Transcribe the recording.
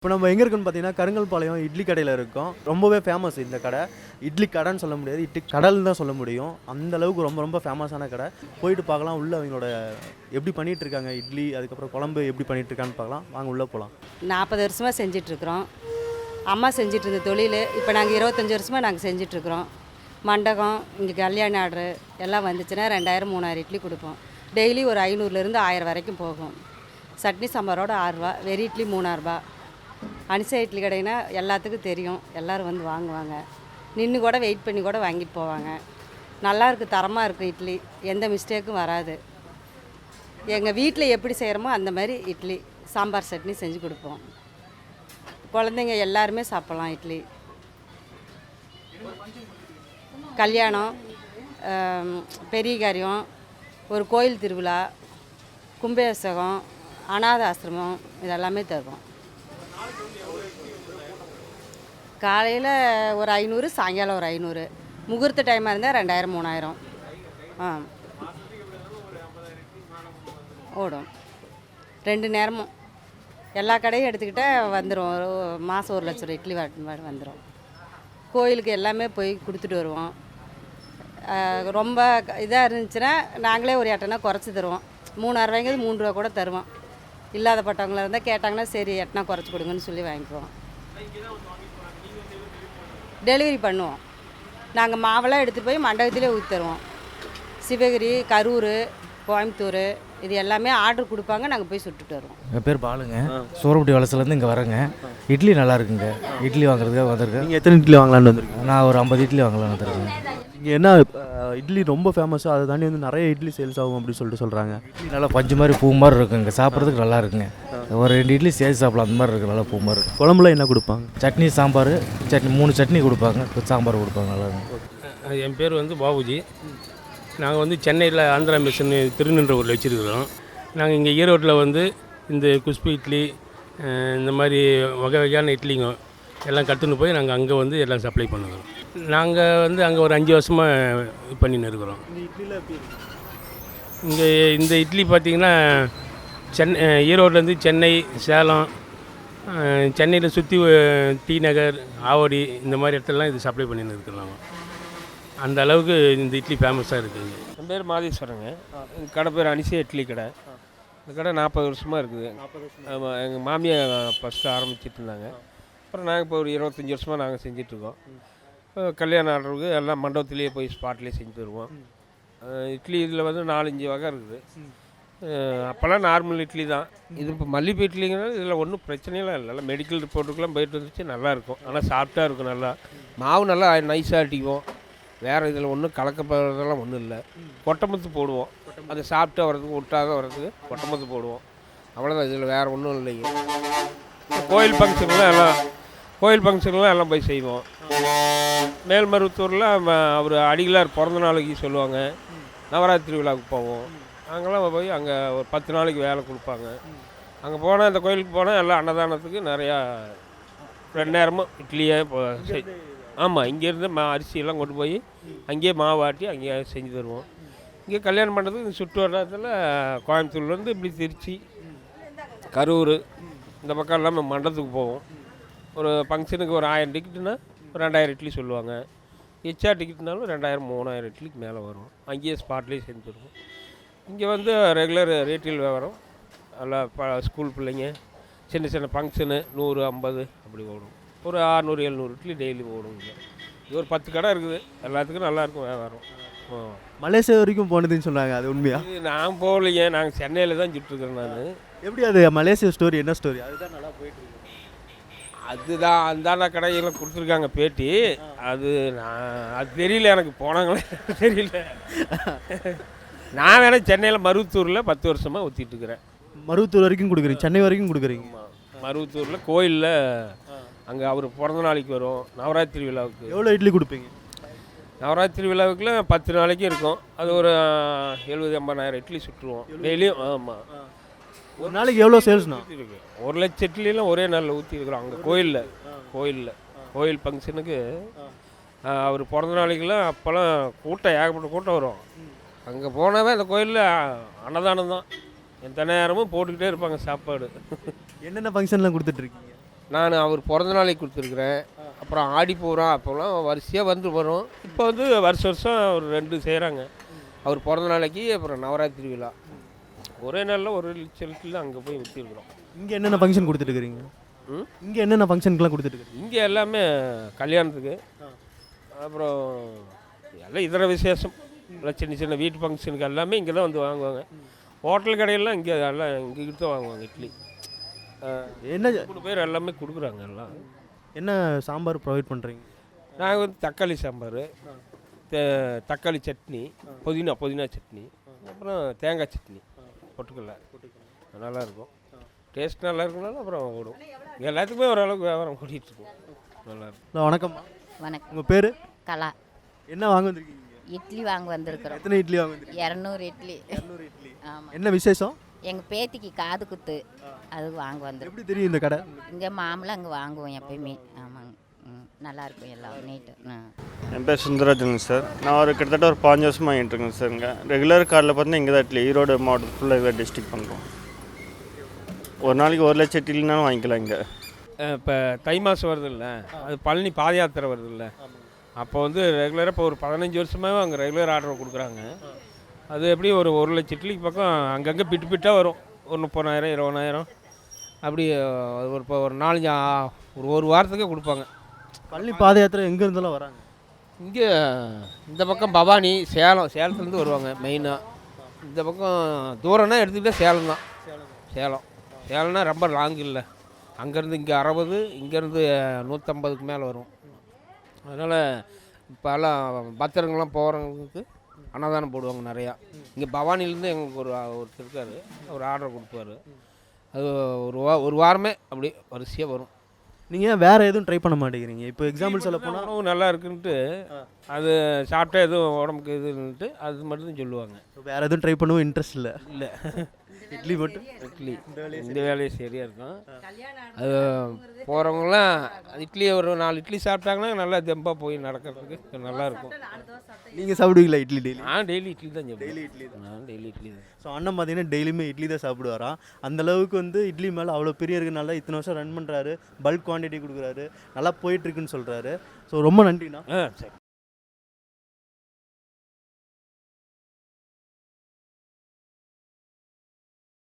இப்போ நம்ம எங்கே இருக்குன்னு பார்த்தீங்கன்னா கருங்கல்பாளையம் இட்லி கடையில் இருக்கோம். ரொம்பவே ஃபேமஸ் இந்த கடை. இட்லி கடைன்னு சொல்ல முடியாது, இட்லி கடல்னு தான் சொல்ல முடியும். அந்த அளவுக்கு ரொம்ப ரொம்ப ஃபேமஸான கடை. போயிட்டு பார்க்கலாம் உள்ள அவங்களோட எப்படி பண்ணிட்டு இருக்காங்க இட்லி, அதுக்கப்புறம் குழம்பு எப்படி பண்ணிட்டு இருக்கான்னு பார்க்கலாம். வாங்க உள்ளே போகலாம். 40 வருஷமாக செஞ்சிட்ருக்குறோம். அம்மா செஞ்சிட்டு இருந்த தொழில் இப்போ நாங்கள் 25 வருஷமாக நாங்கள் செஞ்சிட்ருக்குறோம். மண்டபம் இங்கே கல்யாண ஆர்டரு எல்லாம் வந்துச்சுன்னா 2000 3000 இட்லி கொடுப்போம். டெய்லி ஒரு 500லேருந்து 1000 வரைக்கும் போகும். சட்னி சாம்பாரோட 6 ரூபா, வெறி இட்லி 3 ரூபா. அனிசா இட்லி கடைனா எல்லாத்துக்கும் தெரியும், எல்லோரும் வந்து வாங்குவாங்க. நின்று கூட வெயிட் பண்ணி கூட வாங்கிட்டு போவாங்க. நல்லாயிருக்கு, தரமாக இருக்குது இட்லி, எந்த மிஸ்டேக்கும் வராது. எங்கள் வீட்டில் எப்படி செய்கிறோமோ அந்த மாதிரி இட்லி சாம்பார் சட்னி செஞ்சு கொடுப்போம். குழந்தைங்க எல்லாருமே சாப்பிட்லாம் இட்லி. கல்யாணம், பெரிய காரியம், ஒரு கோயில் திருவிழா, கும்பாபிஷேகம், அநாத ஆசிரமம் இதெல்லாமே தருவோம். காலையில் ஒரு 500, சாயங்காலம் ஒரு 500. முகூர்த்த டைமாக இருந்தால் 2000 3000 ஓடும். 2 நேரமும் எல்லா கடையும் எடுத்துக்கிட்டால் வந்துடும். ஒரு மாதம் 1 லட்சம் இட்லி வந்துடும். கோயிலுக்கு எல்லாமே போய் கொடுத்துட்டு வருவோம். ரொம்ப இதாக இருந்துச்சுன்னா நாங்களே ஒரு எட்டனா குறைச்சி தருவோம். 3000 ரூபாய்ங்கிறது 3 ரூபா கூட தருவோம். இல்லாத பட்டவங்களாக இருந்தால் கேட்டாங்கன்னா சரி எட்டனா குறைச்சி கொடுங்கன்னு சொல்லி வாங்கிக்குவோம். டெலிவரி பண்ணுவோம். நாங்கள் மாவெல்லாம் எடுத்துகிட்டு போய் மண்டபத்திலே ஊற்றி தருவோம். சிவகிரி, கரூர், கோயம்புத்தூர் இது எல்லாமே ஆர்டர் கொடுப்பாங்க, நாங்கள் போய் சுட்டுட்டு வருவோம். என் பேர் பாலுங்க, சோரப்பட்டி வலசுலேருந்து இங்கே வரேங்க. இட்லி நல்லா இருக்குங்க. இட்லி வாங்குறதுக்காக வந்திருக்கேன். நீங்கள் எத்தனை இட்லி வாங்கலான்னு வந்திருக்கீங்க? நான் ஒரு 50 இட்லி வாங்கலான்னு வந்திருக்கேன். இங்கே என்ன இட்லி ரொம்ப ஃபேமஸாக, அதை தாண்டி வந்து நிறைய இட்லி சேல்ஸ் ஆகும் அப்படின்னு சொல்லிட்டு சொல்கிறாங்க. இட்லி நல்லா பஞ்சு மாதிரி பூ மாதிரி இருக்குங்க, சாப்பிட்றதுக்கு நல்லா இருக்குங்க. ஒரு 2 இட்லி சேர்த்து சாப்பிடலாம், அந்த மாதிரி இருக்குது. நல்லா பூ மாதிரி இருக்கும். குழம்புல என்ன கொடுப்பாங்க? சட்னி சாம்பார், 3 சட்னி கொடுப்பாங்க, சாம்பார் கொடுப்பாங்க. நல்லா இருக்கும். என் பேர் பாபுஜி. நாங்கள் சென்னையில் ஆந்திரா மிஷன் திருநின்றவூரில் வச்சுருக்கிறோம். நாங்கள் இங்கே ஈரோட்டில் இந்த குஸ்பி இட்லி, இந்த மாதிரி வகை வகையான இட்லிங்க எல்லாம் கற்றுன்னு போய் நாங்கள் அங்கே எல்லாம் சப்ளை பண்ணுறோம். நாங்கள் அங்கே ஒரு 5 வருஷமாக பண்ணின்னு இருக்கிறோம். இங்கே இந்த இட்லி பார்த்திங்கன்னா ஈரோட்லேருந்து சென்னை, சேலம், சென்னையில் சுற்றி டி நகர், ஆவடி இந்த மாதிரி இடத்துலலாம் இது சப்ளை பண்ணின்னு இருக்கிறோம். அந்த அளவுக்கு இந்த இட்லி ஃபேமஸாக இருக்குதுங்க. என் பேர் மாதேஸ்வரங்க. கடை பேர் அனிசா இட்லி கடை. இந்த கடை 40 வருஷமாக இருக்குது. ஆமாம், எங்கள் மாமியார் ஃபஸ்ட்டு ஆரம்பிச்சிட்டு இருந்தாங்க. அப்புறம் நாங்கள் இப்போ ஒரு 25 வருஷமாக நாங்கள் செஞ்சிட்ருக்கோம். கல்யாண ஆர்டருக்கு எல்லாம் மண்டபத்துலேயே போய் ஸ்பாட்லேயே செஞ்சு தருவோம். இட்லி இதில் 4-5 வகை இருக்குது. அப்போல்லாம் நார்மல் இட்லி தான். இது இப்போ மல்லிப்பூ இட்லிங்கிறது இதில் ஒன்றும் பிரச்சனையெல்லாம் இல்லை. நல்லா மெடிக்கல் ரிப்போர்ட்டுக்கெலாம் போயிட்டு வந்துச்சு, நல்லாயிருக்கும். ஆனால் சாஃப்டாக இருக்கும். நல்லா மாவு நல்லா நைஸாக அடிக்கும். வேறு இதில் ஒன்றும் கலக்கப்படுறதெல்லாம் ஒன்றும் இல்லை. கொட்டமத்து போடுவோம், அதை சாப்பிட்டா வர்றதுக்கு ஒட்டாக வர்றதுக்கு கொட்டமத்து போடுவோம், அவ்வளோதான். இதில் வேறு ஒன்றும் இல்லைங்க. கோயில் ஃபங்க்ஷன்லாம் எல்லாம் போய் செய்வோம். மேல்மருவத்தூரில் அவர் அடிகளார் பிறந்த நாளைக்கு சொல்லுவாங்க, நவராத்திரி விழாவுக்கு போவோம். அங்கெல்லாம் போய் அங்கே ஒரு 10 நாளைக்கு வேலை கொடுப்பாங்க. அங்கே போனால் அந்த கோயிலுக்கு போனால் எல்லாம் அன்னதானத்துக்கு நிறையா 2 நேரமும் இட்லியே ஆமாம், இங்கேருந்து அரிசியெல்லாம் கொண்டு போய் அங்கேயே மாவு ஆட்டி அங்கேயே செஞ்சு தருவோம். இங்கே கல்யாணம் பண்ணுறதுக்கு சுற்று வட்டாரத்தில் கோயம்புத்தூர்லேருந்து இப்படி திருச்சி, கரூர் இந்த பக்கம் எல்லாமே மண்டபத்துக்கு போவோம். ஒரு ஃபங்க்ஷனுக்கு ஒரு 1000 டிக்கெட்டுன்னா 2000 இட்லி சொல்லுவாங்க. எச்சா டிக்கெட்னாலும் 2000 3000 இட்லிக்கு மேலே வரும். அங்கேயே ஸ்பாட்லேயே செஞ்சு தருவோம். இங்கே ரெகுலர் ரேட்டில் வரும். நல்லா ஸ்கூல் பிள்ளைங்க, சின்ன சின்ன ஃபங்க்ஷனு 100 50 அப்படி ஓடும். ஒரு 600 700 இட்லி டெய்லி ஓடுங்க. இது ஒரு 10 கடை இருக்குது. எல்லாத்துக்கும் நல்லாயிருக்கும் வியாபாரம். மலேசியா வரைக்கும் போனதுன்னு சொன்னாங்க, அது உண்மையா? நான் போகலைங்க, நாங்கள் சென்னையில் தான் சுட்டுருக்கிறேன். நான் எப்படி அது மலேசியா ஸ்டோரி, என்ன ஸ்டோரி? அதுதான் நல்லா போயிட்டு இருக்கு. அதுதான் அந்தாண்ட கடையெல்லாம் கொடுத்துருக்காங்க பேட்டி. அது தெரியல, எனக்கு போனாங்களே தெரியல. நான் வேணால் சென்னையில் மருவத்தூரில் 10 வருஷமாக ஊற்றிட்டுருக்கிறேன். மருவத்தூர் வரைக்கும் கொடுக்குறீங்க? சென்னை வரைக்கும் கொடுக்குறீங்க? மருவத்தூரில் கோயிலில் அங்கே அவர் பிறந்த நாளைக்கு வரும். நவராத்திரி விழாவுக்கு எவ்வளோ இட்லி கொடுப்பீங்க? நவராத்திரி விழாவுக்குள்ள 10 நாளைக்கு இருக்கும். அது ஒரு 70-80 இட்லி சுட்டுருவோம் டெய்லியும். ஆமாம், ஒரு நாளைக்கு எவ்வளோ சேல்ஸ்னா? 1 லட்சம் இட்லிலாம் ஒரே நாளில் ஊற்றிருக்கிறோம். அங்கே கோயில் ஃபங்க்ஷனுக்கு அவர் பிறந்த நாளைக்கெல்லாம் அப்போல்லாம் கூட்டம், ஏகப்பட்ட கூட்டம் வரும். அங்கே போனாவே அந்த கோயிலில் அன்னதானம் தான். எந்த நேரமும் போட்டுக்கிட்டே இருப்பாங்க சாப்பாடு. என்னென்ன ஃபங்க்ஷன்லாம் கொடுத்துட்ருக்கீங்க? நான் அவர் பிறந்த நாளைக்கு கொடுத்துருக்குறேன். அப்புறம் ஆடி பூரம் அப்போல்லாம் வரிசையாக வரும். இப்போ வந்து வருஷம் ஒரு 2 செய்கிறாங்க. அவர் பிறந்த நாளைக்கு, அப்புறம் நவராத்திரி விழா. ஒரே நாளில் ஒரு இட்லியில் அங்கே போய் ஊற்றிருக்குறோம். இங்கே என்னென்ன ஃபங்க்ஷன் கொடுத்துட்டுருக்கீங்க? இங்கே என்னென்ன ஃபங்க்ஷனுக்குலாம் கொடுத்துட்டு? இங்கே எல்லாமே கல்யாணத்துக்கு, அப்புறம் எல்லாம் இதர விசேஷம், எல்லாம் சின்ன சின்ன வீட்டு ஃபங்க்ஷனுக்கு எல்லாமே இங்கே தான் வந்து வாங்குவாங்க. ஹோட்டல் கடையெல்லாம் இங்கே எல்லாம் இங்கே தான் வாங்குவாங்க இட்லி. என்ன 3 பேர் எல்லாமே கொடுக்குறாங்க. எல்லாம் என்ன சாம்பார் ப்ரொவைட் பண்ணுறீங்க? நாங்கள் வந்து தக்காளி சாம்பார், தக்காளி சட்னி, புதினா சட்னி, அப்புறம் தேங்காய் சட்னி பொட்டுக்கல்ல. நல்லாயிருக்கும், டேஸ்ட் நல்லா இருக்குனாலும் அப்புறம் ஓடும். எல்லாத்துக்குமே ஓரளவுக்கு வியாபாரம் கூட்டிகிட்ருக்கோம். நல்லாயிருக்கும். ஹலோ, வணக்கம்மா. வணக்கம். உங்கள் பேர்? கலா. என்ன வாங்க வந்திருக்கீங்க? இட்லி வாங்க வந்திருக்கிறோம். எத்தனை இட்லி வாங்க வந்திருக்கீங்க? 200 இட்லி. 200 இட்லி. ஆமாம். என்ன விசேஷம்? எங்கள் பேத்திக்கு காது குத்து, அது வாங்க வந்திருக்கோம். எப்படி தெரியும் இந்த கடை? இங்கே மாமலை அங்கே வாங்குவோம் எப்பயுமே. ஆமாங்க. நல்லாயிருக்கும் எல்லாம் நீட்டு. என் பேர் சுந்தரராஜனுங்க சார். நான் ஒரு கிட்டத்தட்ட ஒரு 5 வருஷமாக வாங்கிட்டு இருக்கேன் சார். இங்கே ரெகுலர் கார்டில் பார்த்தீங்கன்னா இங்கே தான் இட்லி, ஈரோடு மாவட்டம் ஃபுல்லாக இதை டிஸ்ட்ரிக்ட் பண்ணுறோம். ஒரு நாளைக்கு 1 லட்சம் இட்லினாலும் வாங்கிக்கலாம் இங்கே. இப்போ தை மாதம் வருது இல்லை, அது பழனி பாத யாத்திரை வருது இல்லை, அப்போ வந்து ரெகுலராக இப்போ ஒரு 15 வருஷமாகவே அங்கே ரெகுலர் ஆர்டர் கொடுக்குறாங்க. அது எப்படி ஒரு 1 லட்சம் இட்லிக்கு பக்கம் அங்கங்கே பிட்டாக வரும். ஒரு 30,000 20,000 அப்படி. ஒரு இப்போ ஒரு 4 ஒரு வாரத்துக்கே கொடுப்பாங்க. பழனி பாத யாத்திரை எங்கே இருந்தாலும் வராங்க. இங்கே இந்த பக்கம் பவானி, சேலத்துலேருந்து வருவாங்க மெயினாக. இந்த பக்கம் தூரம்னா எடுத்துக்கிட்டால் சேலம் தான். சேலம்னா ரொம்ப லாங் இல்லை. அங்கேருந்து இங்கே 60, இங்கேருந்து 150க்கு மேலே வரும். அதனால் இப்போ எல்லாம் பத்திரங்கள்லாம் போகிறவங்களுக்கு அன்னதானம் போடுவாங்க நிறையா. இங்கே பவானிலேருந்து எங்களுக்கு ஒருத்தர் இருக்கார், அவர் ஆர்டர் கொடுப்பாரு. அது ஒரு வாரமே அப்படி வரிசையாக வரும். நீங்கள் ஏன் வேறு எதுவும் ட்ரை பண்ண மாட்டேங்கிறீங்க? இப்போ எக்ஸாம்பிள் சொல்ல போனால் உணவு நல்லா இருக்குன்ட்டு அது சாப்பிட்டா எதுவும் உடம்புக்கு இதுன்ட்டு அது மட்டும் தான் சொல்லுவாங்க. வேறு எதுவும் ட்ரை பண்ணவும் இன்ட்ரெஸ்ட் இல்லை. இட்லி மட்டும். இட்லி இந்த வேலையே சரியாக இருக்கும். அது போகிறவங்களாம் இட்லி ஒரு 4 இட்லி சாப்பிட்டாங்கன்னா நல்லா தெம்பாக போய் நடக்கிறதுக்கு நல்லாயிருக்கும். நீங்கள் சாப்பிடுவீங்களா இட்லி டெய்லி? நான் டெய்லி இட்லி தான் சாப்பிடுவேன். டெய்லி இட்லி தான். நான் டெய்லி இட்லி தான். ஸோ அண்ணன் பார்த்தீங்கன்னா டெய்லியுமே இட்லி தான் சாப்பிடுவாராம். அந்தளவுக்கு வந்து இட்லி மேலே அவ்வளோ பெரிய இருக்கனால இத்தனை வருஷம் ரன் பண்ணுறாரு, பல்க் குவான்டிட்டி கொடுக்குறாரு, நல்லா போயிட்டுருக்குன்னு சொல்கிறாரு. ஸோ ரொம்ப நன்றிண்ணா. சரி.